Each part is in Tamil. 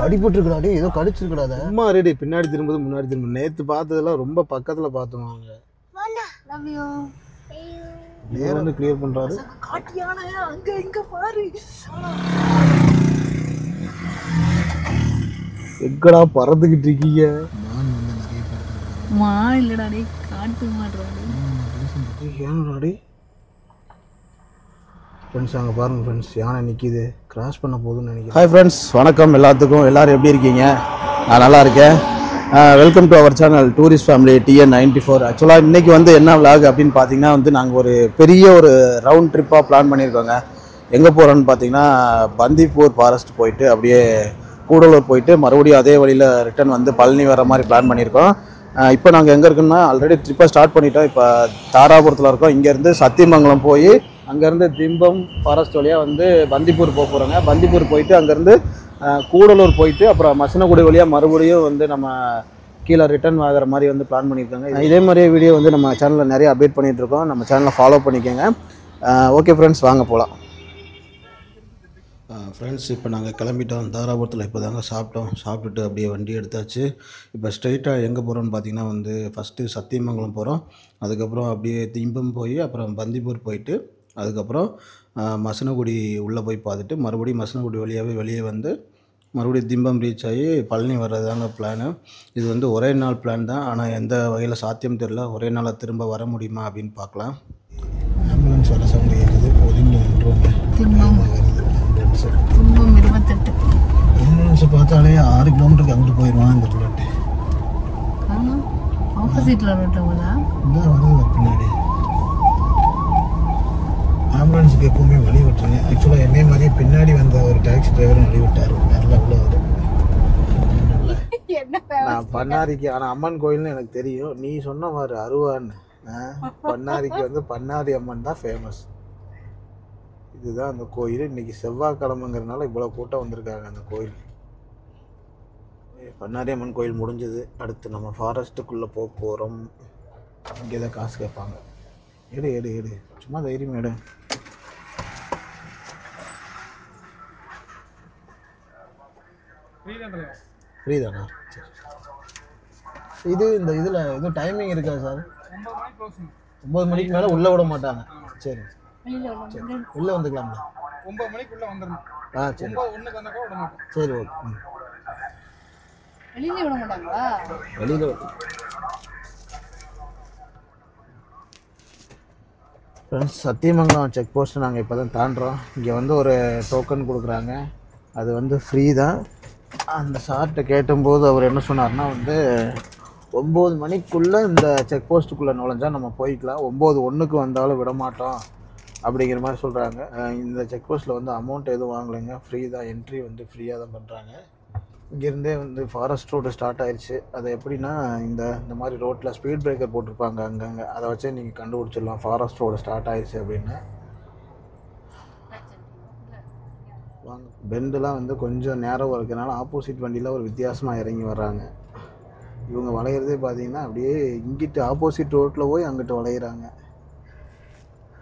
அடிபட்டுருக்கா டே, ஏதோ கடிச்சிருக்கடா. அம்மா ரெடி பின்னாடி திரும்புது முன்னாடி திரும்ப. நேற்று பார்த்ததெல்லாம் ரொம்ப பக்கத்தில் பார்த்தோம். அவங்க நேரம் வந்து கிளியர் பண்ணுறாரு. எங்கடா பறந்துக்கிட்டு இருக்கீங்க? இல்லடாடி காட்டு மாட்டாடி. ஏன்டாடி ஃப்ரெண்ட்ஸ் அங்கே பாருங்கள் ஃப்ரெண்ட்ஸ், யானை நிற்கிது, கிராஸ் பண்ண போகுதுன்னு நினைக்கிறேன். ஹாய் ஃப்ரெண்ட்ஸ், வணக்கம் எல்லாத்துக்கும். எல்லோரும் எப்படி இருக்கீங்க? நான் நல்லா இருக்கேன். Welcome to our channel tourist family TN94. ஆக்சுவலாக இன்றைக்கி வந்து என்ன விளாக் அப்படின்னு பார்த்தீங்கன்னா வந்து நாங்கள் ஒரு பெரிய ஒரு ரவுண்ட் ட்ரிப்பாக பிளான் பண்ணியிருக்கோங்க. எங்கே போகிறோன்னு பார்த்தீங்கன்னா பந்திப்பூர் ஃபாரஸ்ட் போயிட்டு அப்படியே கூடலூர் போயிட்டு மறுபடியும் அதே வழியில் ரிட்டர்ன் வந்து பழனி வர மாதிரி பிளான் பண்ணியிருக்கோம். இப்போ நாங்கள் எங்கே இருக்கோம்னா ஆல்ரெடி ட்ரிப்பை ஸ்டார்ட் பண்ணிட்டோம். இப்போ தாராபுரத்தில் இருக்கோம். இங்கேருந்து சத்தியமங்கலம் போய் அங்கேருந்து திம்பம் ஃபாரஸ்ட் வழியாக வந்து பந்திப்பூர் போக போகிறோங்க. பந்திப்பூர் போயிட்டு அங்கேருந்து கூடலூர் போயிட்டு அப்புறம் மசனகுடி வழியாக மறுபடியும் வந்து நம்ம கீழே ரிட்டர்ன் ஆகிற மாதிரி வந்து பிளான் பண்ணியிருக்காங்க. இதே மாதிரியே வீடியோ வந்து நம்ம சேனலில் நிறைய அப்டேட் பண்ணிகிட்ருக்கோம். நம்ம சேனலை ஃபாலோ பண்ணிக்கோங்க. ஓகே ஃப்ரெண்ட்ஸ், வாங்க போகலாம். ஃப்ரெண்ட்ஸ், இப்போ நாங்கள் கிளம்பிட்டோம். தாராபுரத்தில் இப்போ தாங்க சாப்பிட்டுட்டு அப்படியே வண்டி எடுத்தாச்சு. இப்போ ஸ்ட்ரைட்டாக எங்கே போகிறோன்னு பார்த்தீங்கன்னா வந்து ஃபஸ்ட்டு சத்தியமங்கலம் போகிறோம். அதுக்கப்புறம் அப்படியே திம்பம் போய் அப்புறம் பந்திப்பூர் போயிட்டு அதுக்கப்புறம் மசனகுடி உள்ளே போய் பார்த்துட்டு மறுபடியும் மசனகுடி வழியாகவே வெளியே வந்து மறுபடியும் திம்பம் ரீச் ஆகி பழனி வர்றதாங்க பிளானு. இது வந்து ஒரே நாள் பிளான் தான். ஆனால் எந்த வகையில் சாத்தியம் தெரியல. ஒரே நாளில் திரும்ப வர முடியுமா அப்படின்னு பார்க்கலாம். ஆம்புலன்ஸ் வர சவுண்ட் இருக்குது. ஆம்புலன்ஸை பார்த்தாலே 6 கிலோமீட்டருக்கு அங்கிட்டு போயிடுவான் இந்த புல்லட். ஆப்போசிட்ல ரோட்ல வருது பின்னாடி. ஆம்புலன்ஸுக்கு எப்பவுமே வழி விட்டுருங்க. ஆக்சுவலாக என்னே மாதிரியே பின்னாடி வந்த ஒரு டாக்ஸி டிரைவரும் வழி விட்டார். நல்லா உள்ள வரும். நான் பண்ணாரிக்கு ஆனால் அம்மன் கோயில்னு எனக்கு தெரியும். நீ சொன்ன மாதிரி அருவான்னு பண்ணாரிக்கு வந்து பண்ணாரி அம்மன் தான் ஃபேமஸ். இதுதான் அந்த கோயில். இன்றைக்கி செவ்வாய்க்கிழமைங்கிறதுனால இவ்வளோ கூட்டம் வந்திருக்காங்க அந்த கோயில். பண்ணாரி அம்மன் கோயில் முடிஞ்சது. அடுத்து நம்ம ஃபாரஸ்ட்டுக்குள்ளே போக போகிறோம். இங்கே தான் காசு கேட்பாங்க. எடு சும்மா தைரியம் எடு. ஃப்ரீ தானா? இது இந்த இதில் எதுவும் டைமிங் இருக்கா சார்? 9 மணிக்கு மேலே உள்ளே விட மாட்டாங்க. சரி உள்ளே வந்துக்கலாம்ல. 9 மணிக்குள்ளே வந்துடணும். சரி 1க்கு வந்தாக்கா விட மாட்டோம். சரி ஓகே. வெளியில விட மாட்டாங்களா? வெளியில் ஃப்ரெண்ட்ஸ், சத்தியமங்கலம் செக் போஸ்ட்டு நாங்கள் இப்போ தான் தாண்டுறோம். இங்கே வந்து ஒரு டோக்கன் கொடுக்குறாங்க. அது வந்து ஃப்ரீ தான். அந்த சார்கிட்ட கேட்டும்போது அவர் என்ன சொன்னார்னா வந்து 9 மணிக்குள்ளே இந்த செக் போஸ்ட்டுக்குள்ளே நுழைஞ்சா நம்ம போய்க்கலாம். 9:01க்கு வந்தாலும் விட மாட்டோம் அப்படிங்கிற மாதிரி சொல்கிறாங்க. இந்த செக் போஸ்ட்டில் வந்து அமௌண்ட் எதுவும் வாங்கலைங்க. ஃப்ரீ தான். என்ட்ரி வந்து ஃப்ரீயாக தான் பண்ணுறாங்க. இங்கேருந்தே வந்து ஃபாரஸ்ட் ரோடு ஸ்டார்ட் ஆயிடுச்சு. அது எப்படின்னா இந்த மாதிரி ரோட்டில் ஸ்பீட் பிரேக்கர் போட்டிருப்பாங்க அங்கங்கே. அதை வச்சே நீங்கள் கண்டுபிடிச்சிடலாம் ஃபாரஸ்ட் ரோடு ஸ்டார்ட் ஆயிடுச்சு அப்படின்னு. வாங்க. பெண்டெலாம் வந்து கொஞ்சம் நேரம் இருக்கிறனால ஆப்போசிட் வண்டியில் ஒரு வித்தியாசமாக இறங்கி வர்றாங்க. இவங்க வளையிறதே பார்த்தீங்கன்னா அப்படியே இங்கிட்டு ஆப்போசிட் ரோட்டில் போய் அங்கிட்டு வளையிறாங்க.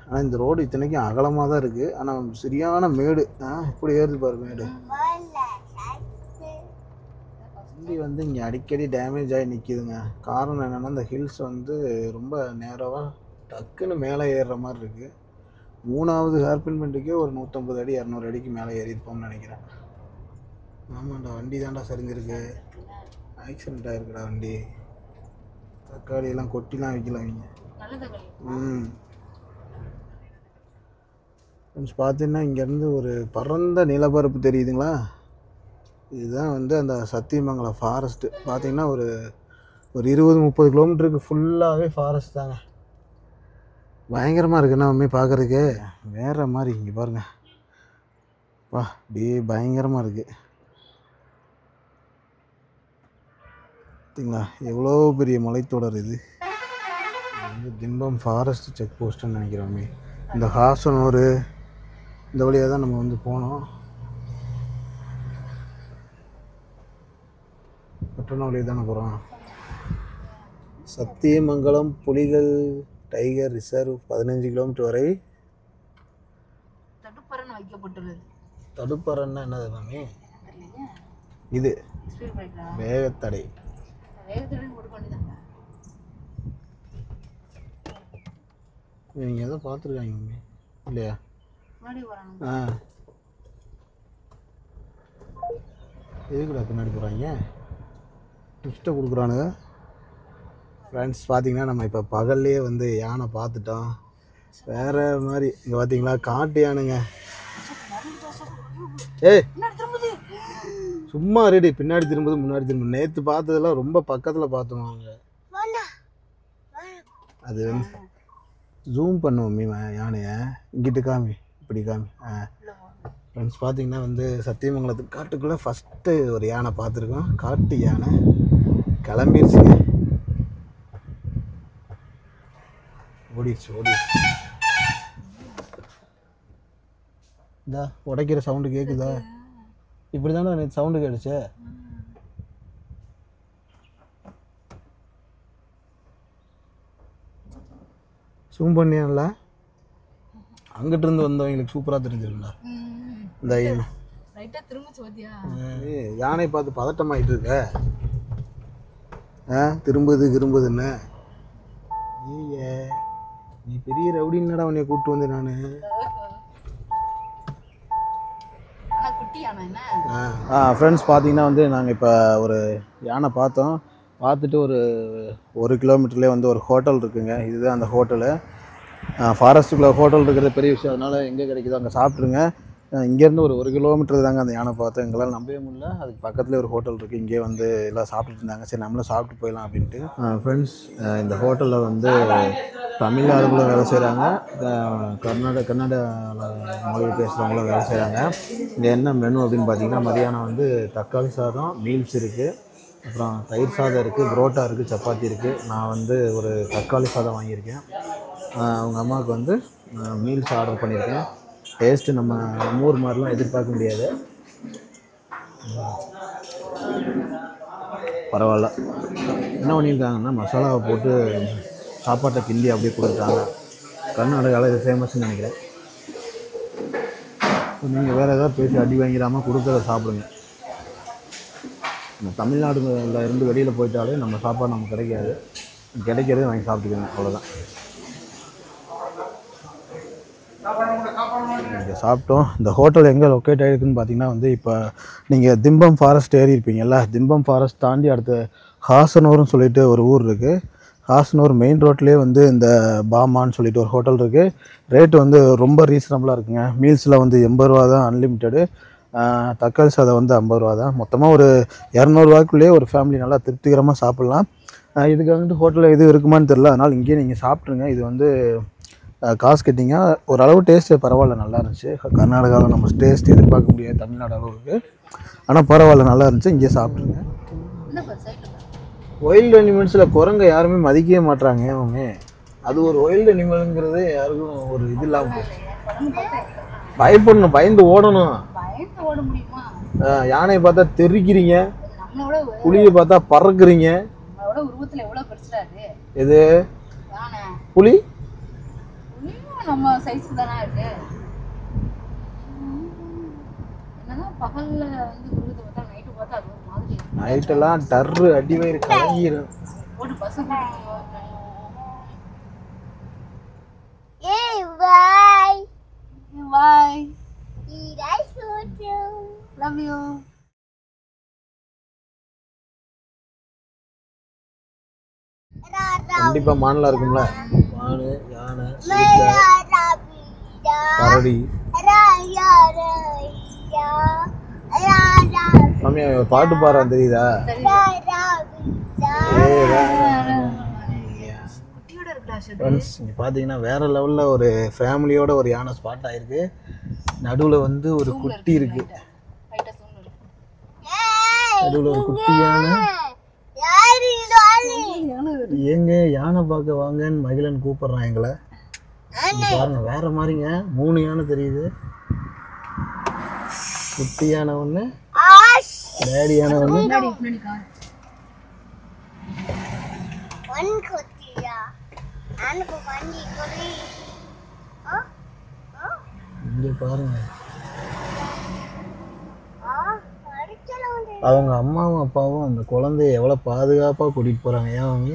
ஆனால் இந்த ரோடு இத்தனைக்கும் அகலமாக தான் இருக்குது. ஆனால் சரியான மேடு. இப்படி ஏறுது பாரு மேடு. வண்டி வந்து இங்கே அடிக்கடி டேமேஜ் ஆகி நிற்கிதுங்க. காரணம் என்னென்னா இந்த ஹில்ஸ் வந்து ரொம்ப நேராக டக்குன்னு மேலே ஏறுற மாதிரி இருக்குது. 3வது ஹேர்பின் பெண்டுக்கே ஒரு 150 அடி 200 அடிக்கு மேலே ஏறியிருப்போம்னு நினைக்கிறேன். ஆமாண்டா, வண்டி தாண்டா சரிஞ்சிருக்கு. ஆக்சிடென்ட் ஆகிருக்குடா வண்டி. தக்காளியெல்லாம் கொட்டிலாம் வைக்கலாம் இவங்க. கொஞ்சம் பார்த்தீங்கன்னா இங்கேருந்து ஒரு பரந்த நிலப்பரப்பு தெரியுதுங்களா? இதுதான் வந்து அந்த சத்தியமங்கலம் ஃபாரஸ்ட்டு. பார்த்திங்கன்னா ஒரு 20-30 கிலோமீட்டருக்கு ஃபுல்லாகவே ஃபாரஸ்ட் தாங்க. பயங்கரமாக இருக்குண்ணா உண்மை பார்க்குறதுக்கு. வேறு மாதிரி இங்கே பாருங்கள். அப்படியே பயங்கரமாக இருக்குது. பார்த்தீங்களா எவ்வளோ பெரிய மலைத்தொடர் இது. வந்து திம்பம் ஃபாரஸ்ட் செக் போஸ்ட்டுன்னு நினைக்கிறோமே. இந்த ஹாசனூர் இந்த வழியாக தான் நம்ம வந்து போனோம். பட்டணம் வழியாக தானே போகிறோம். சத்தியமங்கலம் புலிகள் டைகர் ரிசர்வ் 15 கிலோமீட்டர் வரை தடுப்பரண் வைக்கப்பட்டுள்ளது. தடுப்பரன்னா என்னது எல்லாமே? இது ஸ்பீட் பிரேக்கா வேகத்தடை. வேகத்தடை போட்டு பண்ணிட்டாங்க. நீங்கள் எதோ பார்த்துருக்காங்க மம்மி இல்லையா? முன்னாடி போகிறாங்க. எதுக்குடா பின்னாடி போகிறாங்க? ட்விஸ்ட்டை கொடுக்குறானுங்க. ஃப்ரெண்ட்ஸ் பார்த்தீங்கன்னா நம்ம இப்போ பகல்லையே வந்து யானை பார்த்துட்டோம். வேறு மாதிரி இங்கே பார்த்தீங்களா காட்டு யானைங்க. ஏய் சும்மா ரெடி பின்னாடி திரும்புது முன்னாடி திரும்ப. நேற்று பார்த்ததெல்லாம் ரொம்ப பக்கத்தில் பார்த்தோம். அவங்க அது வந்து ஜூம் பண்ணுவோம் மீ யானையை. இங்கிட்டு காமி இப்படி காமி. ஃப்ரெண்ட்ஸ் பார்த்தீங்கன்னா வந்து சத்தியமங்கலத்துக்கு காட்டுக்குள்ளே ஃபஸ்ட்டு ஒரு யானை பார்த்துருக்கோம். காட்டு யானை கிளம்பிடுச்சுங்க. ஓடிடுச்சு. இந்தா உடைக்கிற சவுண்டு கேட்குதா? இப்படி தானே நேற்று சவுண்டு கேட்டுச்சு. ஜூம் பண்ணியான்ல அங்கிட்டு இருந்து வந்தவங்களுக்கு சூப்பராக தெரிஞ்சிருக்குண்ணா. இந்த ரைட்டாக திரும்பிச்சு பார்த்தியா? யானை பார்த்து பதட்டமாயிட்டு இருக்க. திரும்புதுன்னு. ஏ நீ பெரிய ரவுடின்னடா உன்னைய கூப்பிட்டு வந்து நான். ஃப்ரெண்ட்ஸ் பார்த்தீங்கன்னா வந்து நாங்கள் இப்போ ஒரு யானை பார்த்தோம். பார்த்துட்டு ஒரு கிலோமீட்டர்லேயே வந்து ஒரு ஹோட்டல் இருக்குங்க. இதுதான் அந்த ஹோட்டலு. ஃபாரஸ்ட்டுக்குள்ளே ஹோட்டல் இருக்கிறது பெரிய விஷயம். அதனால் எங்கே கிடைக்குதோ அங்கே சாப்பிட்ருங்க. இங்கேருந்து ஒரு கிலோமீட்டர் தாங்க அந்த யானை பார்த்தோம். எங்களால் நம்பவே முடியல. அதுக்கு பக்கத்துலேயே ஒரு ஹோட்டல் இருக்குது. இங்கே வந்து எல்லாம் சாப்பிட்டுட்டு இருந்தாங்க. சரி நம்மளும் சாப்பிட்டு போயிடலாம் அப்படின்ட்டு. ஃப்ரெண்ட்ஸ் இந்த ஹோட்டலில் வந்து தமிழ்நாடுகளும் வேலை செய்கிறாங்க, கன்னட மொழி பேசுகிறவங்களும் வேலை செய்கிறாங்க. இங்கே என்ன மெனு அப்படின்னு பார்த்தீங்கன்னா மதியானம் வந்து தக்காளி சாதம் மீல்ஸ் இருக்குது, அப்புறம் தயிர் சாதம் இருக்குது, புரோட்டா இருக்குது, சப்பாத்தி இருக்குது. நான் வந்து ஒரு தக்காளி சாதம் வாங்கியிருக்கேன். அவங்க அம்மாவுக்கு வந்து மீல்ஸ் ஆர்டர் பண்ணியிருக்கேன். டேஸ்ட்டு நம்ம ஊர் மாதிரிலாம் எதிர்பார்க்க முடியாது. பரவாயில்ல. என்ன பண்ணியிருக்காங்கன்னா மசாலாவை போட்டு சாப்பாட்டை கிண்டி அப்படியே கொடுத்துட்டாங்க. கர்நாடகாவில் இது ஃபேமஸ்ன்னு நினைக்கிறேன். நீங்கள் வேறு ஏதாவது பேசி அடி வாங்கிடாமல் கொடுக்கறத சாப்பிடுங்க. நம்ம தமிழ்நாடுல இருந்து வெளியில் போயிட்டாலே நம்ம சாப்பாடு நமக்கு கிடைக்காது. கிடைக்கிறதே வாங்கி சாப்பிட்டுக்கணும், அவ்வளோதான். இங்கே சாப்பிட்டோம். இந்த ஹோட்டல் எங்கே லொக்கேட் ஆகிருக்குன்னு பார்த்தீங்கன்னா வந்து இப்போ நீங்கள் திம்பம் ஃபாரஸ்ட் ஏறி இருப்பீங்கள்ல, திம்பம் ஃபாரஸ்ட் தாண்டி அடுத்து ஹாசனூர்னு சொல்லிட்டு ஒரு ஊர் இருக்குது. ஹாசனூர் மெயின் ரோட்லேயே வந்து இந்த பாமான்னு சொல்லிட்டு ஒரு ஹோட்டல் இருக்குது. ரேட்டு வந்து ரொம்ப ரீசனபிளாக இருக்குங்க. மீல்ஸில் வந்து 80 ரூபா தான் அன்லிமிட்டடு. தக்காளி சாதம் வந்து 50 ரூபா தான். மொத்தமாக ஒரு 200 ரூபாய்க்குள்ளேயே ஒரு ஃபேமிலி நல்லா திருப்திகரமாக சாப்பிட்லாம். இதுக்கு வந்துட்டு ஹோட்டலில் எதுவும் இருக்குமான்னு தெரில, அதனால் இங்கேயே நீங்கள் சாப்பிட்ருங்க. இது வந்து காசு கேட்டிங்க. ஓரளவு டேஸ்ட்டு பரவாயில்ல, நல்லா இருந்துச்சு. கர்நாடகாவில் நம்ம டேஸ்ட் எதிர்பார்க்க முடியாது தமிழ்நாடு அளவுக்கு, ஆனால் பரவாயில்ல, நல்லா இருந்துச்சு. இங்கேயே சாப்பிட்ருங்க. ஒயில்டு அனிமல்ஸில் குரங்கை யாருமே மதிக்கவே மாட்டுறாங்க. அவங்க அது ஒரு ஒயில்டு அனிமலுங்கிறது யாருக்கும் ஒரு இது இல்லாமல் போச்சு. பயப்படணும், பயந்து ஓடணும். யானையை பார்த்தா தெரிக்கிறீங்க, புலியை பார்த்தா பறக்குறீங்க. எது புலி? நம்ம சைஸ்க்கு தானே இருக்கு. என்னன்னா பகல்ல வந்து குருவியை பார்த்தா நைட்டு பார்த்தா அது ஒரு மாதிரி. நைட்டெல்லாம் டர்ரு அடி வயிறு கலங்கிரும். ஒரு பஸ் ஏய் பை பை. love you. கண்டிப்பா மானலா இருக்கும்ல, மானு, யானை, கரடி. மாமி பாட்டு பாடுறான் தெரியுதா? இங்கே பார்த்தீங்கன்னா வேற லெவலில் ஒரு ஃபேமிலியோட ஒரு யானை ஸ்பாட் ஆயிருக்கு. நடுவில் வந்து ஒரு குட்டி இருக்கு. நடுவில் ஒரு குட்டி யானை. ஏங்க யானை பார்க்க வாங்கன்னு மகிழன் கூப்பிடுறான் எங்களை. பாருங்க வேற மாதிரிங்க, 3 யானை தெரியுது. குட்டி யானை ஒன்று, டேடி யானை ஒன்று. இங்க பாருங்க, அவங்க அம்மாவும் அப்பாவும் அந்த குழந்தைய எவ்வளோ பாதுகாப்பாக கூட்டிகிட்டு போகிறாங்க. ஏன் அவங்க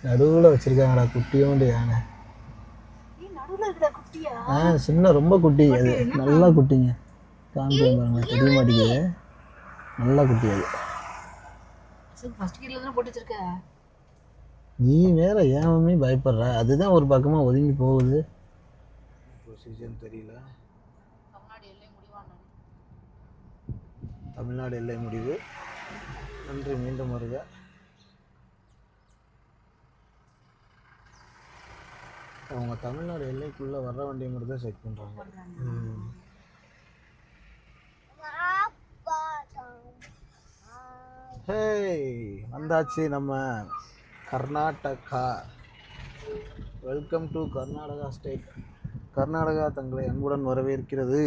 நடுவில் வச்சுருக்காங்கடா குட்டியோண்டு யானை. சின்ன ரொம்ப குட்டி, அது நல்லா குட்டிங்க. காமிக்க பாருங்க, தெரிய மாட்டேங்குது. நல்லா குட்டி அது. நீ வேற ஏன் பயப்படுற? அதுதான் ஒரு பக்கமாக ஒதுங்கி போகுது. ப்ரொசீஜர் தெரியல. தமிழ்நாடு எல்லை முடிவு. நன்றி, மீண்டும் வருக. அவங்க தமிழ்நாடு எல்லைக்குள்ளே வர வண்டியை மட்டும் தான் செக் பண்ணுறாங்க. ஹே, வந்தாச்சு நம்ம Karnataka. Welcome to Karnataka state. Karnataka தங்களை அன்புடன் வரவேற்கிறது.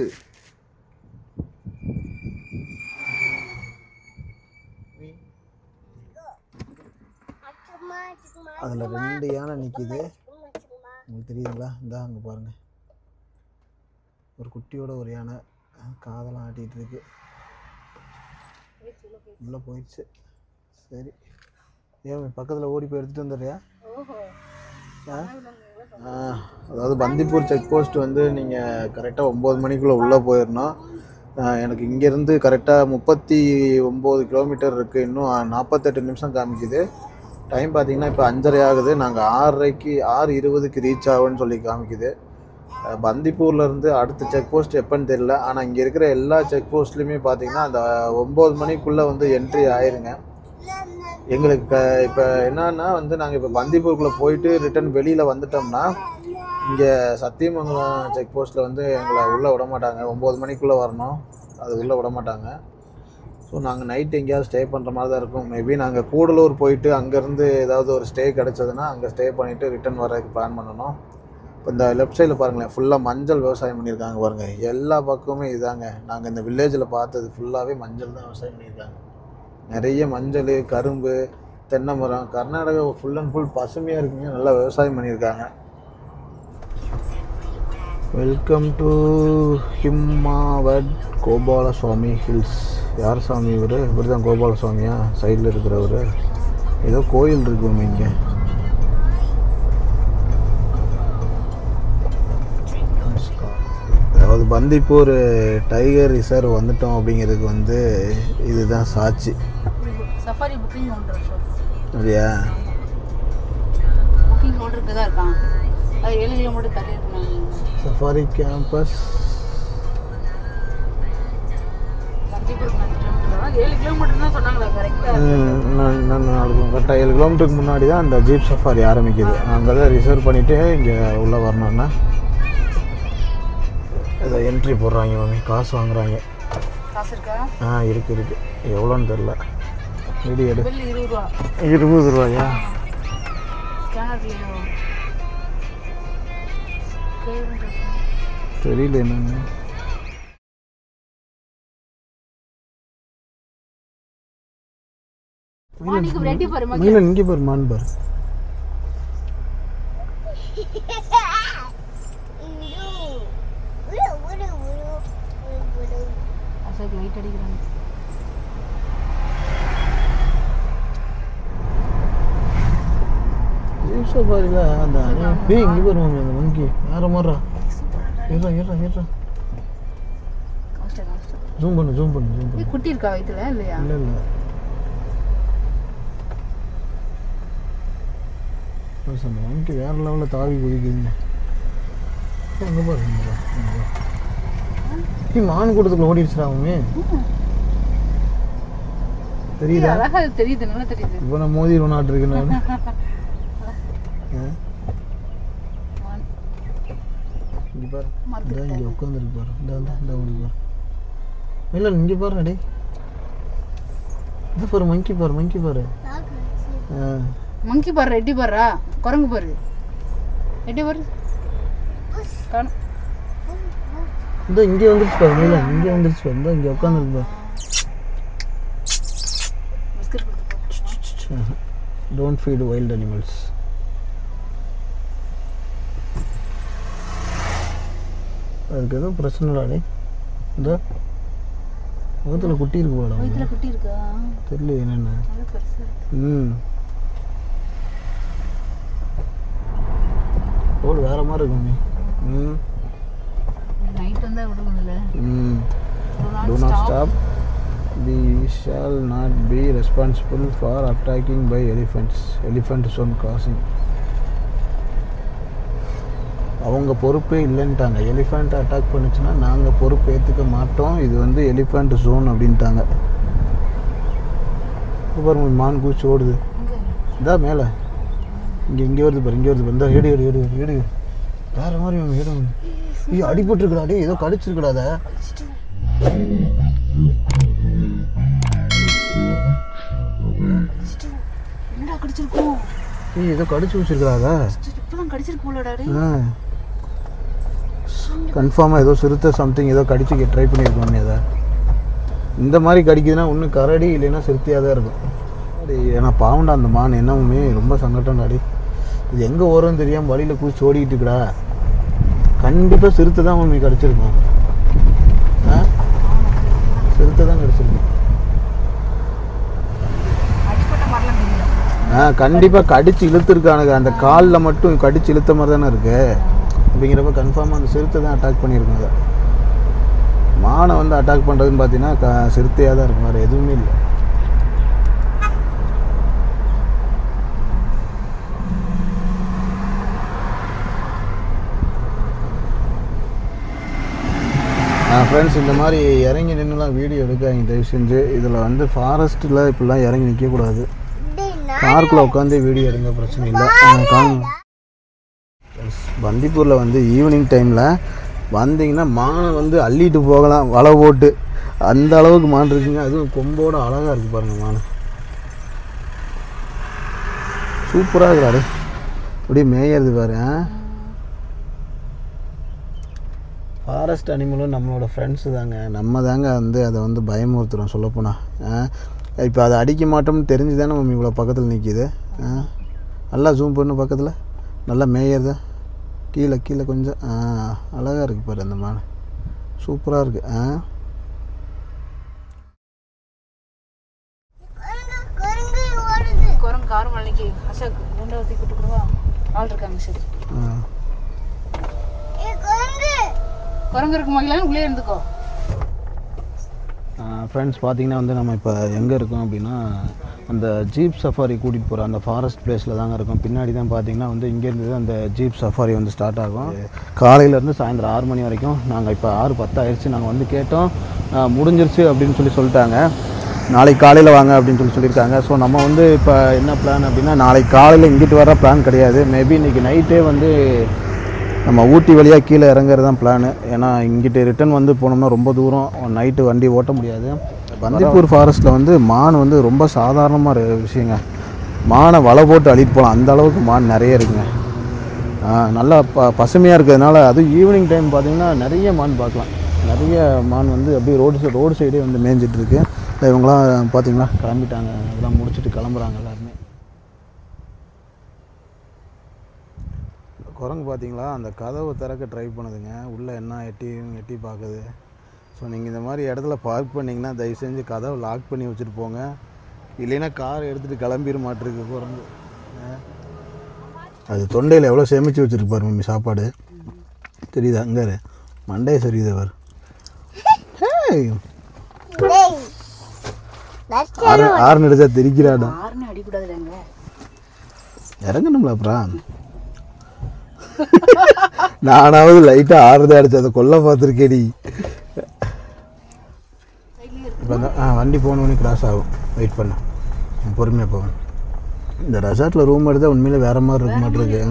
அதில் 2 யானை நிற்கிது, உங்களுக்கு தெரியுதுங்களா? இந்த அங்கே பாருங்கள், ஒரு குட்டியோட ஒரு யானை காதெல்லாம் ஆட்டிகிட்டு இருக்கு. உள்ளே போயிடுச்சு. சரி, ஏன் பக்கத்தில் ஓடி போய் எடுத்துகிட்டு வந்துடுறியா? அதாவது பந்திப்பூர் செக் போஸ்ட் வந்து நீங்கள் கரெக்டாக 9 மணிக்குள்ளே உள்ளே போயிடணும். எனக்கு இங்கேருந்து கரெக்டாக 39 கிலோமீட்டர் இருக்குது. இன்னும் 48 நிமிஷம் காமிக்குது. டைம் பார்த்திங்கன்னா இப்போ 5:30 ஆகுது. நாங்கள் 6:20க்கு ரீச் ஆகும்னு சொல்லி காமிக்குது. பந்திப்பூர்லேருந்து அடுத்த செக் போஸ்ட் எப்போன்னு தெரியல. ஆனால் இங்கே இருக்கிற எல்லா செக் போஸ்ட்லேயுமே பார்த்திங்கன்னா அந்த 9 மணிக்குள்ளே வந்து என்ட்ரி ஆயிருங்க. எங்களுக்கு இப்போ என்னன்னா வந்து நாங்கள் இப்போ பந்திப்பூருக்குள்ளே போயிட்டு ரிட்டன் வெளியில் வந்துட்டோம்னா இங்கே சத்தியமங்கலம் செக் போஸ்ட்டில் வந்து எங்களை உள்ளே விட மாட்டாங்க. 9 மணிக்குள்ளே வரணும், அது உள்ளே விட மாட்டாங்க. ஸோ நாங்கள் நைட் எங்கேயாவது ஸ்டே பண்ணுற மாதிரி தான் இருக்கும். மேபி நாங்கள் கூடலூர் போயிட்டு அங்கேருந்து ஏதாவது ஒரு ஸ்டே கிடச்சதுன்னா அங்கே ஸ்டே பண்ணிவிட்டு ரிட்டன் வரதுக்கு பிளான் பண்ணணும். இப்போ இந்த லெஃப்ட் சைடில் பாருங்களேன், ஃபுல்லாக மஞ்சள் விவசாயம் பண்ணியிருக்காங்க பாருங்கள். எல்லா பக்கமுமே இதாங்க. நாங்கள் இந்த வில்லேஜில் பார்த்தது ஃபுல்லாகவே மஞ்சள் தான் விவசாயம் பண்ணியிருக்காங்க. நிறைய மஞ்சள், கரும்பு, தென்னை மரம். கர்நாடகா ஃபுல் அண்ட் ஃபுல் பசுமையாக இருக்குங்க, நல்லா விவசாயம் பண்ணியிருக்காங்க. Welcome to Himavad Gopalaswamy hills. யார் சாமி இவர்? இவர் தான் கோபாலசுவாமியா? சைடில் இருக்கிறவர். ஏதோ கோயில் இருக்குமே இங்கே. அதாவது பந்திப்பூர் டைகர் ரிசர்வ் வந்துட்டோம் அப்படிங்கிறதுக்கு வந்து இதுதான் சாட்சி. சஃபாரி புக்கிங் கவுண்டர் அப்படியா? புக்கிங் கவுண்டருக்கு தான் இருக்கான். அது 7 கிலோமீட்டர் தள்ளி இருக்காங்க. சஃபாரி கேம்பஸ் பந்திப்பூர் 7 கிலோமீட்டர் தான் சொன்னாங்களா? கரெக்டாக கரெக்டாக 7 கிலோமீட்டருக்கு முன்னாடி தான் அந்த ஜீப் சஃபாரி ஆரம்பிக்குது. அங்கே தான் ரிசர்வ் பண்ணிவிட்டு இங்கே உள்ளே வரணுன்னா இதை என்ட்ரி போடுறாங்க. மாமி காசு வாங்குறாங்க. காசு இருக்கா? இருக்குது. எவ்வளோன்னு தெரில. வீடியோ எடு. 20 ரூபா. 20 ரூபாயா? ஸ்கேனர்லையோ தெரியல என்னன்னு. மீன் இங்கே பாரு, மான் பாரு. லைட் அடிக்கிறாங்க. சஃபாரியில் அந்த இங்கே வருவாங்க அந்த மங்கி. யாரை மாறா? ஏறா ஏறா ஏறா. ஜூம் பண்ணு. குட்டி இருக்கா வயிற்றுல? இல்லையா? இல்லை அந்த மங்கி வேற லெவலில் தாவி குதிக்குதுங்க. எங்கே பாருங்க, மான் கூட்டத்துக்குள்ள ஓடிடுச்சுடா அவமே. தெரியுதா? அழகா தெரியுது, நல்லா தெரியுது. இப்போ நான் மோதிடுவோம் நாட்டு இருக்கு. நான் இங்கே பாரு, இங்கே உட்காந்துருக்கு பாரு. இந்த ஓடி பாரு. இல்லை இங்கே பாரு. டே இது பாரு, மங்கி பாரு. மங்கி பாரு. ரெட்டி பாருடா. குரங்கு பாரு. ரெட்டி பாரு. இந்த இங்கே வந்துருச்சு பாரு. இல்லை இங்கே வந்துருச்சு பாரு. இந்த இங்கே உட்காந்துருக்கு பாரு. Don't feed wild animals. அதுக்கு எதுவும் பிரச்சனை இல்லை. இந்த முகத்தில் குட்டி இருக்கு போல. வயிற்றுல குட்டி இருக்கா தெரியல என்னென்ன. அது பெருசா இருக்கு. ரோடு வேற மாதிரி இருக்கும். நைட் வந்தா விடுவாங்கல்ல. Do not stop. We shall not be responsible for attacking by elephants. Elephant zone crossing. அவங்க பொறுப்பே இல்லைன்ட்டாங்க. எலிஃபண்ட் அட்டாக் பண்ணுச்சுன்னா நாங்கள் பொறுப்பு ஏற்றுக்க மாட்டோம், இது வந்து எலிஃபண்ட் ஜோன் அப்படின்ட்டாங்க. பாருங்க மான் குச்சி ஓடுது. இதா மேலே இங்கே வருது பாரு, இங்கே வருது பாரு. இந்த ஏடு வேறு மாதிரி ஏடு. ஐயோ அடிபட்டுருக்குடா, டே ஏதோ கடிச்சிருக்குடா. அதை என்னடா கடிச்சிருக்கோம்? ஏதோ கடிச்சு வச்சிருக்குடா. அதை இப்பதான் கடிச்சிருக்கு போலடா. கன்ஃபார்மாக ஏதோ சிறுத்தை சம்திங் ஏதோ கடிச்சு ட்ரை பண்ணியிருக்கோம். அதை இந்த மாதிரி கடிக்குதுன்னா ஒன்றும் கரடி இல்லைன்னா சிறுத்தையாக தான் இருக்கும். அது ஏன்னா பாவண்டா அந்த மான் என்னவுமே ரொம்ப சங்கட்டம்டாடி. இது எங்கே ஓடுறோன்னு தெரியாமல் வழியில் குதிச்சு ஓடிக்கிட்டு இருக்கடா. கண்டிப்பாக சிறுத்தை தான் மம்மி கடிச்சிருக்கும். சிறுத்தை தான் கடிச்சிருக்கும். கண்டிப்பாக கடிச்சு இழுத்துருக்கானுங்க. அந்த காலில் மட்டும் கடிச்சு இழுத்த மாதிரி தானே இருக்கு. அப்படிங்கிறப்ப கன்ஃபார்மாக அந்த சிறுத்தை தான் அட்டாக் பண்ணியிருக்காங்க. மானை வந்து அட்டாக் பண்ணுறதுன்னு பார்த்தீங்கன்னா சிறுத்தையாக தான் இருக்கும், வேறு எதுவுமே இல்லை. ஃப்ரெண்ட்ஸ் இந்த மாதிரி இறங்கி நின்றுலாம் வீடியோ எடுக்காங்க தயவு செஞ்சு. இதில் வந்து ஃபாரஸ்ட்டில் இப்படிலாம் இறங்கி நிற்கக்கூடாது. பார்க்கில் உட்காந்து வீடியோ எடுங்க, பிரச்சனை இல்லை. பந்திப்பூரில் வந்து ஈவினிங் டைமில் வந்தீங்கன்னா மானை வந்து அள்ளிட்டு போகலாம் வலை போட்டு. அந்த அளவுக்கு மான் இருக்குங்க. அதுவும் கொம்போடு அழகாக இருக்குது பாருங்கள் மான். சூப்பராக இருக்கிறாரு. அப்படியே மேயறது பாரு. ஃபாரஸ்ட் அனிமலும் நம்மளோட ஃப்ரெண்ட்ஸு தாங்க. நம்ம தாங்க வந்து அதை வந்து பயமுறுத்துகிறோம் சொல்லப்போனால். இப்போ அதை அடிக்க மாட்டோம்னு தெரிஞ்சு தானே மம்மி இவ்வளோ பக்கத்தில் நிற்கிது. நல்லா ஜூம் பண்ணு பக்கத்தில். நல்லா மேயறதா கீழே கீழே கொஞ்சம் அழகாக இருக்குது பாரு அந்த மான். சூப்பராக இருக்குது. குரங்கு கார் மலைக்கு அசோக் ரெண்டாவது கூட்டுக்குருவா ஆள் இருக்காங்க. சரி குரங்கு இருக்கு மகிழான்னு உள்ளே இருந்துக்கோ. ஃப்ரெண்ட்ஸ் பார்த்தீங்கன்னா வந்து நம்ம இப்போ எங்கே இருக்கோம் அப்படின்னா அந்த ஜீப் சஃபாரி கூட்டிகிட்டு போகிற அந்த ஃபாரஸ்ட் பிளேஸில் தாங்க இருக்கோம். பின்னாடி தான் பார்த்தீங்கன்னா வந்து இங்கேருந்து அந்த ஜீப் சஃபாரி வந்து ஸ்டார்ட் ஆகும். காலையிலேருந்து சாயந்தரம் 6 மணி வரைக்கும். நாங்கள் இப்போ 6:10 ஆயிடுச்சு. நாங்கள் வந்து கேட்டோம், முடிஞ்சிருச்சு அப்படின்னு சொல்லிட்டாங்க. நாளைக்கு காலையில் வாங்க அப்படின்னு சொல்லியிருக்காங்க. ஸோ நம்ம வந்து இப்போ என்ன பிளான் அப்படின்னா நாளைக்கு காலையில் இங்கிட்டு வர பிளான் கிடையாது. மேபி இன்றைக்கி நைட்டே வந்து நம்ம ஊட்டி வழியாக கீழே இறங்குறது தான் பிளானு. ஏன்னா இங்கிட்டு ரிட்டன் வந்து போனோம்னா ரொம்ப தூரம், நைட்டு வண்டி ஓட்ட முடியாது. பந்திப்பூர் ஃபாரஸ்ட்டில் வந்து மான் வந்து ரொம்ப சாதாரணமாக விஷயங்க. மானை வலை போட்டு அழிட்டு போகலாம், அந்த அளவுக்கு மான் நிறைய இருக்குங்க. நல்லா பசுமையாக இருக்கிறதுனால அதுவும் ஈவினிங் டைம் பார்த்திங்கன்னா நிறைய மான் பார்க்கலாம். நிறைய மான் வந்து அப்படியே ரோடு சைடே வந்து மேய்ஞ்சிட்ருக்கு. இவங்களாம் பார்த்திங்களா கிளம்பிட்டாங்க, அதெல்லாம் முடிச்சுட்டு கிளம்புறாங்க எல்லாருமே. குரங்கு பார்த்தீங்களா அந்த கதவை திறக்க ட்ரை பண்ணுதுங்க. உள்ளே என்ன எட்டி பார்க்குது. ஸோ நீங்கள் இந்த மாதிரி இடத்துல பார்க் பண்ணிங்கன்னா தயவு செஞ்சு கதவை லாக் பண்ணி வச்சுட்டு போங்க. இல்லைன்னா கார் எடுத்துகிட்டு கிளம்பிட மாட்டிருக்கு குரங்கு. அது தொண்டையில் எவ்வளோ சேமித்து வச்சுருக்கு பாரு மம்மி சாப்பாடு. தெரியுதா அங்கே மண்டையை சரியுது அவர். ஆறுன்னு அடிச்சா தெரிக்கிறாடா. இறங்கணும்ல அப்புறம். நானாவது லைட்டா ஆறுதா அடிச்சு அதை கொல்ல பார்த்துருக்கேடி. இப்போ வண்டி போகணுன்னு கிராஸ் ஆகும், வெயிட் பண்ண பொறுமையாக போவேன். இந்த ரெசார்ட்டில் ரூம் எடுத்தால் உண்மையிலே வேறு மாதிரி இருக்க மாட்டிருக்கு.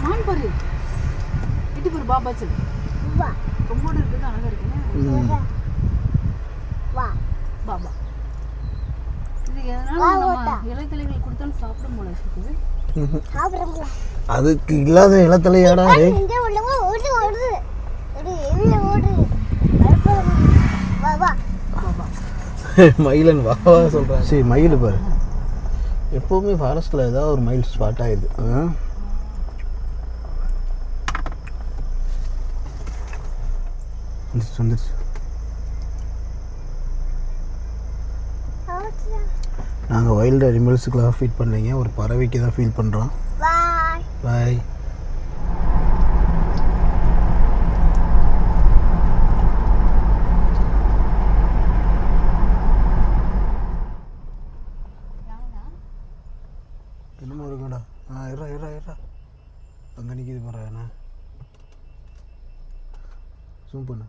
மான் பாரு இட்டு பாரு பாபா சரி கொம்போடு இருக்குது அழகா இருக்குங்க. பாபா இது எதனால நம்ம இலைத்தலைகள் கொடுத்தாலும் சாப்பிட போல இருக்குது. சாப்பிடுறோம்ல. அதுக்கு இல்லாத இளத்தலையாடா இங்க உள்ளவங்க ஓடு ஓடு. எவ்வளோ ஓடுது. வா வா. மயிலன் வாவா சொல்கிறேன். சரி மயில் பாரு, எப்போவுமே ஃபாரஸ்ட்டில் ஏதாவது ஒரு மயில் ஸ்பாட் ஆகிடுது. வந்துருச்சு. நாங்கள் வைல்டு அனிமல்ஸுக்கெலாம் ஃபீட் பண்ணலைங்க, ஒரு பறவைக்கு தான் ஃபீல் பண்ணுறோம். பாய். பாய். என்னமோ இருக்குடா. இரா அங்கே நிற்கிது பாரு. ஜூம் பண்ணு.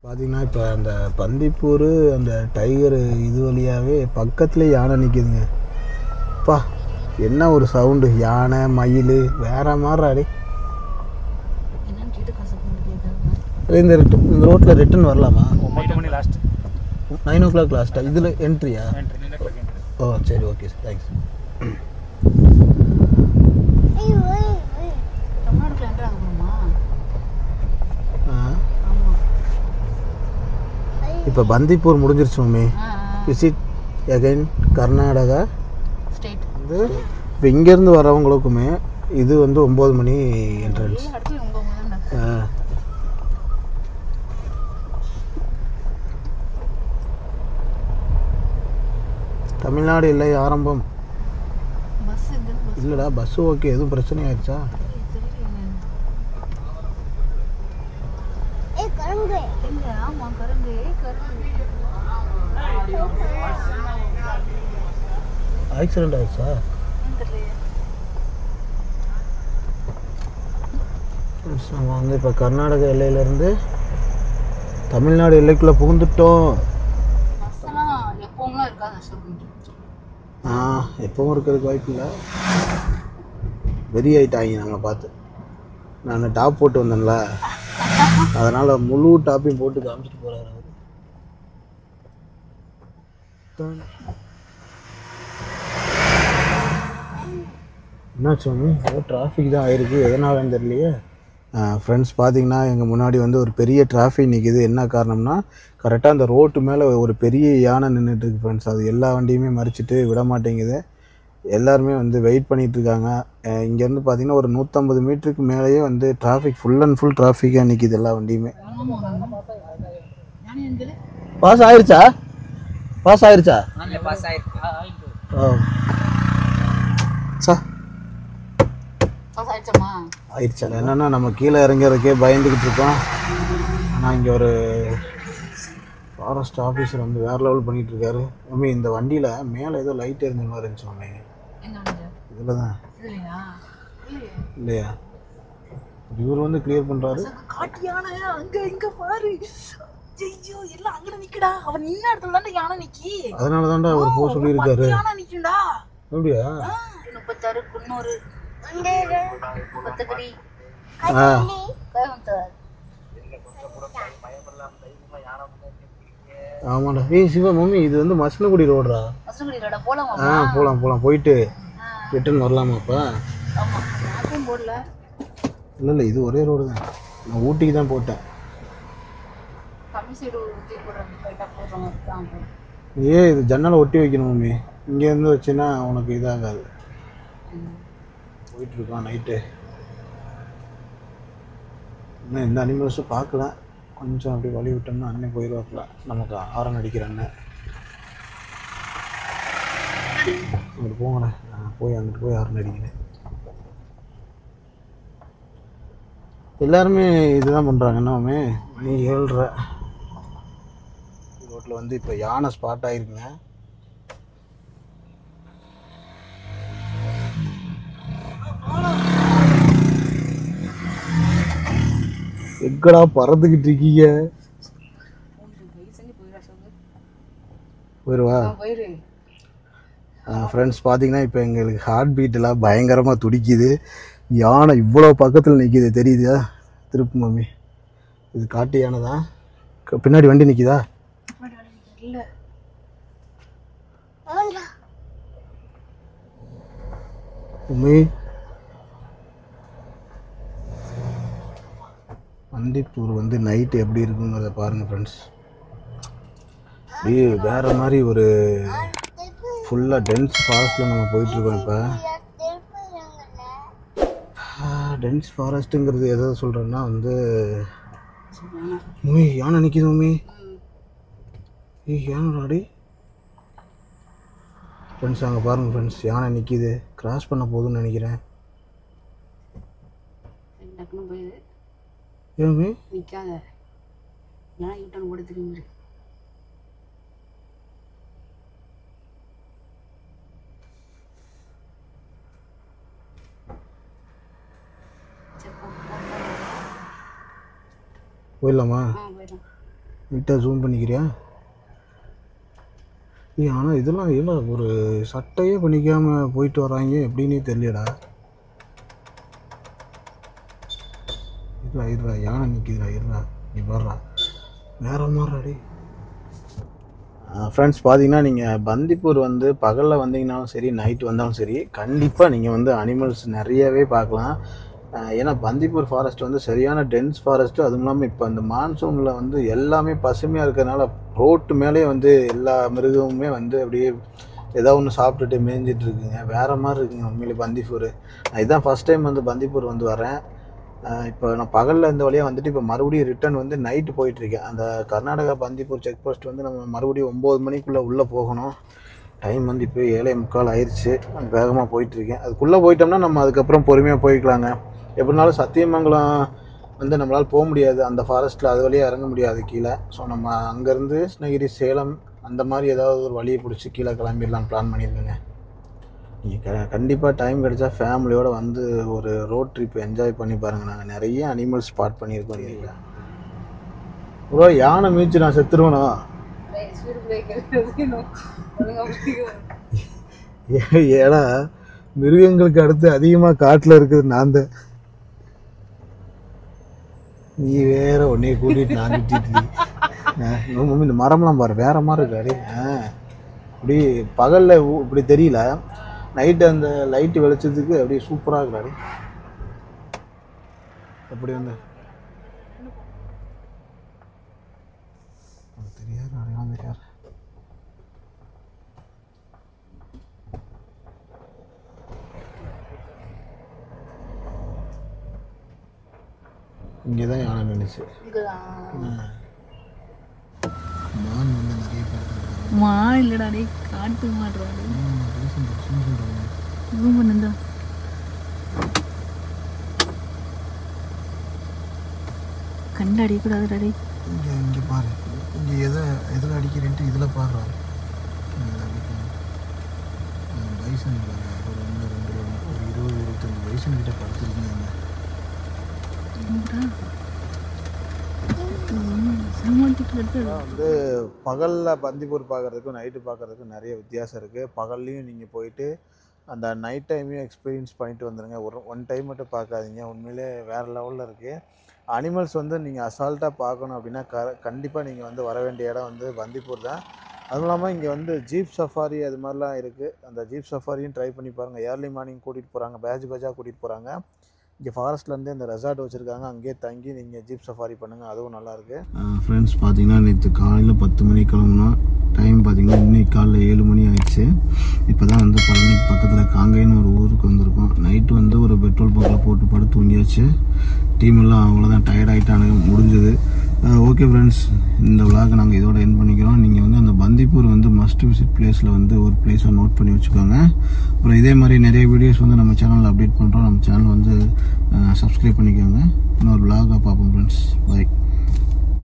பார்த்தீங்கன்னா இப்போ அந்த பந்திப்பூர் அந்த டைகரு இது வழியாகவே பக்கத்துலேயே யானை நிற்கிதுங்க. அப்பா என்ன ஒரு சவுண்டு, யானை மயில் வேற மாதிரி. இந்த ரோட்டில் ரிட்டன் வரலாமா? 9 மணி லாஸ்ட். 9 o'clock லாஸ்ட்டா? இதில் என்ட்ரியா? ஓ சரி, ஓகே சார், தேங்க்ஸ். இப்போ பந்திப்பூர் முடிஞ்சிருச்சு mummy. Visit again Karnataka state. வந்து இப்போ இங்கேருந்து வரவங்களுக்குமே இது வந்து 9 மணி என்ட்ரன்ஸ். தமிழ்நாடு இல்லை ஆரம்பம். இல்லைடா பஸ்ஸு ஓகே, எதுவும் பிரச்சனை ஆயிடுச்சா? ஆக்சிடென்ட் ஆயிடுச்சா? நம்ம வந்து இப்போ கர்நாடக எல்லையிலேருந்து தமிழ்நாடு எல்லைக்குள்ளே புகுந்துட்டோம். எப்பவும் இருக்கிறதுக்கு வாய்ப்பு இல்லை. வெறி ஆகிட்டாங்க நாங்கள் பார்த்து. நான் டாப் போட்டு வந்தேன்ல, அதனால் முழு டாப்பையும் போட்டு காமிச்சிட்டு போகிறாரு அவர். என்னாச்சு மம்மி? ஏதோ டிராஃபிக் தான் ஆயிருக்கு, எதனாலன்னு தெரியலையே. ஃப்ரெண்ட்ஸ் பார்த்தீங்கன்னா எங்கள் முன்னாடி வந்து ஒரு பெரிய டிராஃபிக் நிற்கிது. என்ன காரணம்னா கரெக்டாக அந்த ரோட்டு மேலே ஒரு பெரிய யானை நின்றுட்டுருக்கு ஃப்ரெண்ட்ஸ். அது எல்லா வண்டியுமே மறிச்சிட்டு விட மாட்டேங்குது. எல்லாருமே வந்து வெயிட் பண்ணிகிட்ருக்காங்க. இங்கேருந்து பார்த்தீங்கன்னா ஒரு 150 மீட்டருக்கு மேலேயே வந்து டிராஃபிக் ஃபுல் அண்ட் ஃபுல் டிராஃபிக்காக நிற்கிது எல்லா வண்டியுமே. பாஸ் ஆயிடுச்சா? ஓ சார் ஆயிடுச்சா? என்னென்னா நம்ம கீழே இறங்கிறதுக்கே பயந்துக்கிட்டு இருக்கோம். ஆனால் இங்கே ஒரு ஃபாரஸ்ட் ஆஃபீஸர் வந்து வேறு லெவல் பண்ணிகிட்ருக்காரு. மம்மி இந்த வண்டியில் மேலே ஏதோ லைட் எரிஞ்ச மாதிரி இருந்துச்சு மம்மி. இதில் தான் இல்லையா? இவர் வந்து கிளியர் பண்ணுறாரு. அதனால தான்டா அவர் போக சொல்லியிருக்காரு. அப்படியா? ஆமாடா. ஏய் சிவா மம்மி இது வந்து மசனகுடி ரோடுடா. போகலாம் போயிட்டு ரிட்டர்ன் வரலாமாப்பா? இல்லை இது ஒரே ரோடு தான். நான் ஊட்டிக்கு தான் போட்டேன். இது ஜன்னலை ஒட்டி வைக்கணும் மம்மி. இங்கேருந்து வச்சுன்னா உனக்கு இதாகாது. போயிட்டுருக்கோம் நைட்டு. இன்னும் எந்த அனிமல்ஸும் பார்க்கல. கொஞ்சம் அப்படி வழி விட்டோம்னா அண்ணன் போயிடுவாப்புல. நமக்கு ஆரன் அடிக்கிற அண்ணன். அங்கிட்டு போங்கண்ணே. அங்கிட்டு போய் ஆரன் அடிக்கிறேன். எல்லாருமே இதுதான் பண்ணுறாங்க. என்னமே மணி 7:30. ரோட்டில் வந்து இப்போ யானை ஸ்பாட் ஆகிருக்குங்க. எங்கடா பறந்துக்கிட்டு இருக்கீங்க? போயிடுவா? ஃப்ரெண்ட்ஸ் பார்த்தீங்கன்னா இப்போ எங்களுக்கு ஹார்ட் பீட்டெல்லாம் பயங்கரமாக துடிக்குது. யானை இவ்வளோ பக்கத்தில் நிற்கிது தெரியுதா? திருப்பு மம்மி, இது காட்டு யானை தான். பின்னாடி வண்டி நிற்கிதா? இல்லை மம்மி பந்திப்பூர் வந்து நைட்டு எப்படி இருக்குங்கிறத பாருங்கள் ஃப்ரெண்ட்ஸ். அப்படியே வேறு மாதிரி ஒரு ஃபுல்லாக டென்ஸ் ஃபாரஸ்ட்டில் நம்ம போயிட்டுருக்கோம். இப்போ டென்ஸ் ஃபாரஸ்ட்டுங்கிறது எதை சொல்கிறேன்னா வந்து மம்மி யானை நிற்கிது. மம்மி யானை ஃப்ரெண்ட்ஸ் அங்கே பாருங்கள் ஃப்ரெண்ட்ஸ், யானை நிற்கிது. கிராஸ் பண்ண போகுதுன்னு நினைக்கிறேன். ஏன் நிற்காத யூட்டன் ஓட திரும்பி போயிடலாமா? நீட்டாக ஜூம் பண்ணிக்கிறியா? ஆனால் இதெல்லாம் இல்லை, ஒரு சட்டையே பண்ணிக்காமல் போயிட்டு வராங்க எப்படின்னே தெரியலடா. இருடா யானை நிற்கிதுடா, இருடா நீ வர்றா வேற மாதிரிடி. ஃப்ரெண்ட்ஸ் பார்த்தீங்கன்னா நீங்கள் பந்திப்பூர் வந்து பகலில் வந்தீங்கன்னாலும் சரி, நைட்டு வந்தாலும் சரி, கண்டிப்பாக நீங்கள் வந்து அனிமல்ஸ் நிறையவே பார்க்கலாம். ஏன்னா பந்திப்பூர் ஃபாரஸ்ட் வந்து சரியான டென்ஸ் ஃபாரஸ்ட்டு. அதுவும் இல்லாமல் இப்போ அந்த மான்சூனில் வந்து எல்லாமே பசுமையாக இருக்கிறதுனால ரோட்டு மேலே வந்து எல்லா மிருகமுமே வந்து அப்படியே ஏதோ ஒன்று சாப்பிட்டுட்டு மேய்ஞ்சிட்டு இருக்குங்க. வேறு மாதிரி இருக்குங்க உண்மையிலே பந்திப்பூர். நான் இதுதான் ஃபஸ்ட் டைம் வந்து பந்திப்பூர் வந்து வரேன். இப்போ நான் பகலில் இந்த வழியாக வந்துட்டு இப்போ மறுபடியும் ரிட்டர்ன் வந்து நைட்டு போயிட்டுருக்கேன். அந்த கர்நாடகா பந்திப்பூர் செக் போஸ்ட் வந்து நம்ம மறுபடியும் 9 மணிக்குள்ளே உள்ளே போகணும். டைம் வந்து இப்போ 7:45 ஆயிடுச்சு. வேகமாக போயிட்டுருக்கேன். அதுக்குள்ளே போயிட்டோம்னா நம்ம அதுக்கப்புறம் பொறுமையாக போய்க்கலாங்க. எப்படினாலும் சத்தியமங்கலம் வந்து நம்மளால் போக முடியாது, அந்த ஃபாரஸ்ட்டில் அது வழியாக இறங்க முடியாது கீழே. ஸோ நம்ம அங்கேருந்து கிருஷ்ணகிரி, சேலம் அந்த மாதிரி ஏதாவது ஒரு வழியை பிடிச்சி கீழே கிளம்பிடலாம் பிளான் பண்ணியிருக்கேங்க. நீங்கள் கண்டிப்பாக டைம் கிடைச்சா ஃபேமிலியோடு வந்து ஒரு ரோட் ட்ரிப் என்ஜாய் பண்ணி பாருங்கள். நாங்கள் நிறைய அனிமல்ஸ் ஸ்பாட் பண்ணியிருக்கோம். இல்லைங்களா ப்ரோ, யானை மீச்சு நான் செத்துருவேனா? ஏன்னா மிருகங்களுக்கு அடுத்து அதிகமாக காட்டில் இருக்குது நான் தான். நீ வேற உன்னைய கூட்டிகிட்டு நான் சுற்றிட்டு மம்மி இந்த மரம்லாம் பாரு வேற மாதிரி இருக்காரு. இப்படி பகலில் இப்படி தெரியல, நைட்டு அந்த லைட்டு வெளிச்சத்துக்கு அப்படியே சூப்பராக இருக்கிறாரு. எப்படி வந்து தெரியாது, அடையாளம் தெரியாது. இங்கே தான் யானை நினைச்சு மான் வந்து நிறைய பேர் மா இல்லடா டே காட்டு மாட்றாடே ரூம் என்னடா கண்ணாடி கூடாதுடா டே. இங்கே பாரு, இங்கே எதில் அடிக்கிறேன்ட்டு இதில் பாரு. பைசன் ஒரு 20-25 பைசன் கிட்ட படுத்துருக்கீங்க. வந்து பகலில் பந்திப்பூர் பார்க்குறதுக்கும் நைட்டு பார்க்குறதுக்கும் நிறைய வித்தியாசம் இருக்குது. பகல்லையும் நீங்கள் போயிட்டு அந்த நைட் டைமையும் எக்ஸ்பீரியன்ஸ் பண்ணிட்டு வந்துடுங்க. ஒன் டைம் மட்டும் பார்க்காதீங்க, உண்மையிலே வேறு லெவலில் இருக்குது. அனிமல்ஸ் வந்து நீங்கள் அசால்ட்டாக பார்க்கணும் அப்படின்னா கண்டிப்பாக நீங்கள் வந்து வர வேண்டிய இடம் வந்து பந்திப்பூர் தான். அதுவும் இல்லாமல் இங்கே வந்து ஜீப் சஃபாரி அது மாதிரிலாம் இருக்குது. அந்த ஜீப் சஃபாரியும் ட்ரை பண்ணி பாருங்கள். ஏர்லி மார்னிங் கூட்டிகிட்டு போகிறாங்க, பேட்சாக கூட்டிகிட்டு போகிறாங்க. இங்கே ஃபாரஸ்ட்லேருந்து இந்த ரெசார்ட் வச்சுருக்காங்க, அங்கேயே தங்கி நீங்கள் ஜீப் சஃபாரி பண்ணுங்கள், அதுவும் நல்லாயிருக்கு. ஃப்ரெண்ட்ஸ் பார்த்தீங்கன்னா நேற்று காலையில் 10 மணிக்கு கிளம்புனா டைம் பார்த்தீங்கன்னா இன்னைக்கு காலையில் 7 மணி ஆயிடுச்சு. இப்போ தான் வந்து பழனிக்கு பக்கத்தில் காங்கேன்னு ஒரு ஊருக்கு வந்திருக்கோம். நைட்டு வந்து ஒரு பெட்ரோல் பங்கில் போட்டு படுத்து தூங்கியாச்சு. டீம் எல்லாம் அவ்வளோதான் டயர்ட் ஆகிட்டானுங்க, முடிஞ்சது. ஓகே ஃப்ரெண்ட்ஸ், இந்த விளாகை நாங்கள் இதோட என் பண்ணிக்கிறோம். நீங்கள் வந்து அந்த பந்திப்பூர் வந்து மஸ்ட் விசிட் பிளேஸில் வந்து ஒரு பிளேஸை நோட் பண்ணி வச்சுக்கோங்க. அப்புறம் இதே மாதிரி நிறைய வீடியோஸ் வந்து நம்ம சேனலில் அப்டேட் பண்ணுறோம். நம்ம சேனல் வந்து சப்ஸ்கிரைப் பண்ணிக்கோங்க. இன்னொரு விளாகாக பார்ப்போம் ஃப்ரெண்ட்ஸ். பாய்.